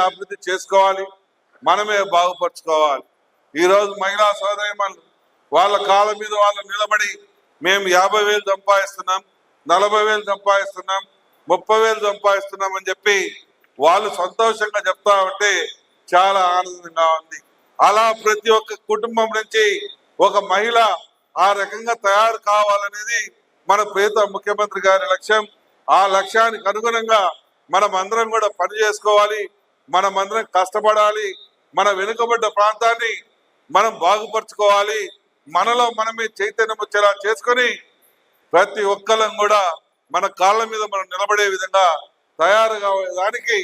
అభివృద్ధి చేసుకోవాలి, మనమే బాగుపరుచుకోవాలి. ఈరోజు మహిళా సోదరీమణులు వాళ్ళ కాళ్ళ మీద వాళ్ళు నిలబడి మేము 50,000 సంపాదిస్తున్నాం, 40,000 సంపాదిస్తున్నాం, 30,000 సంపాదిస్తున్నాం అని చెప్పి వాళ్ళు సంతోషంగా చెప్తా ఉంటే చాలా ఆనందంగా ఉంది. అలా ప్రతి ఒక్క కుటుంబం నుంచి ఒక మహిళ ఆ రకంగా తయారు కావాలనేది మన ప్రియతమ ముఖ్యమంత్రి గారి లక్ష్యం. ఆ లక్ష్యానికి అనుగుణంగా మనం అందరం కూడా పని చేసుకోవాలి, మనం అందరం కష్టపడాలి, మన వెనుకబడ్డ ప్రాంతాన్ని మనం బాగుపరుచుకోవాలి. మనలో మనమే చైతన్యం వచ్చేలా చేసుకొని ప్రతి ఒక్కరం కూడా మన కాళ్ళ మీద మనం నిలబడే విధంగా తయారు కావడానికి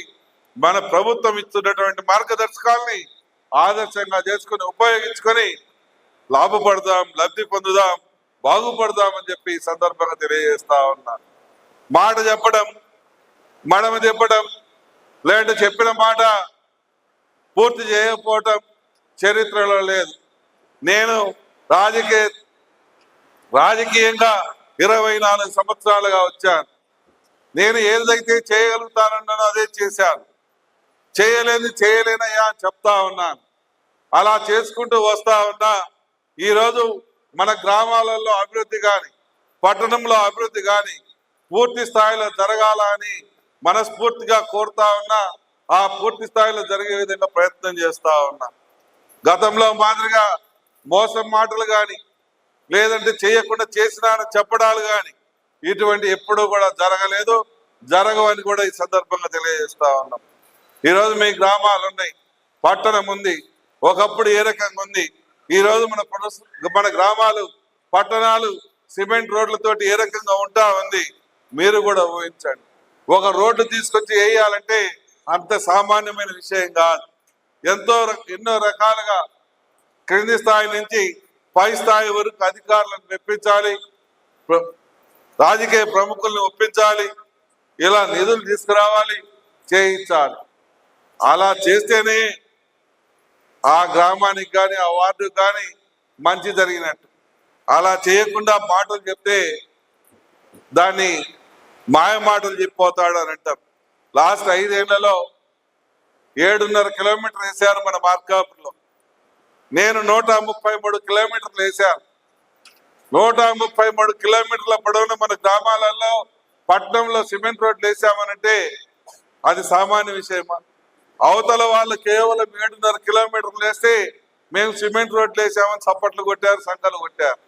మన ప్రభుత్వం ఇస్తున్నటువంటి మార్గదర్శకాలని ఆదర్శంగా చేసుకుని ఉపయోగించుకొని లాభపడదాం, లబ్ధి పొందుదాం, బాగుపడదాం అని చెప్పి ఈ సందర్భంగా తెలియజేస్తా ఉన్నాను. మాట చెప్పడం, మనం చెప్పడం, లేదంటే చెప్పిన మాట పూర్తి చేయకపోవటం చరిత్రలో లేదు. నేను రాజకీయంగా 24 సంవత్సరాలుగా వచ్చాను. నేను ఏదైతే చేయగలుగుతానన్నానో అదే చేశాను. చేయలేనయ్యా అని చెప్తా ఉన్నాను. అలా చేసుకుంటూ వస్తా ఉన్నా ఈరోజు మన గ్రామాలలో అభివృద్ధి కానీ, పట్టణంలో అభివృద్ధి కానీ పూర్తి స్థాయిలో జరగాల అని మనస్ఫూర్తిగా కోరుతా ఉన్నా. ఆ పూర్తి స్థాయిలో జరిగే విధంగా ప్రయత్నం చేస్తా ఉన్నా. గతంలో మాదిరిగా మోసం మాటలు కానీ, లేదంటే చేయకుండా చేసినానని చెప్పడాలు కానీ ఇటువంటి ఎప్పుడూ కూడా జరగలేదు, జరగవని కూడా ఈ సందర్భంగా తెలియజేస్తా ఉన్నాం. ఈరోజు మీ గ్రామాలు ఉన్నాయి, పట్టణం ఉంది, ఒకప్పుడు ఏ రకంగా ఉంది, ఈరోజు మన గ్రామాలు, పట్టణాలు సిమెంట్ రోడ్లతోటి ఏ రకంగా ఉంటా ఉంది మీరు కూడా ఊహించండి. ఒక రోడ్డు తీసుకొచ్చి వేయాలంటే అంత సామాన్యమైన విషయం కాదు. ఎన్నో రకాలుగా క్రింది స్థాయి నుంచి పై స్థాయి వరకు అధికారులను మెప్పించాలి, రాజకీయ ప్రముఖులను ఒప్పించాలి, ఇలా నిధులు తీసుకురావాలి, చేయించాలి. అలా చేస్తేనే ఆ గ్రామానికి కానీ ఆ వార్డుకు కానీ మంచి జరిగినట్టు. అలా చేయకుండా మాటలు చెప్తే దాన్ని మాయ మాటలు చెప్పిపోతాడు అని అంటాం. లాస్ట్ 5 ఏళ్లలో 7.5 కిలోమీటర్లు వేశారు మన మార్కాపురంలో. నేను 133 కిలోమీటర్లు వేశాను. 133 కిలోమీటర్ల పొడవున మన గ్రామాలలో, పట్టణంలో సిమెంట్ రోడ్లు వేసామనంటే అది సామాన్య విషయమా? అవతల వాళ్ళు కేవలం 7.5 కిలోమీటర్లు వేస్తే మేము సిమెంట్ రోడ్లు వేసామని చప్పట్లు కొట్టారు, సంకలు కొట్టారు.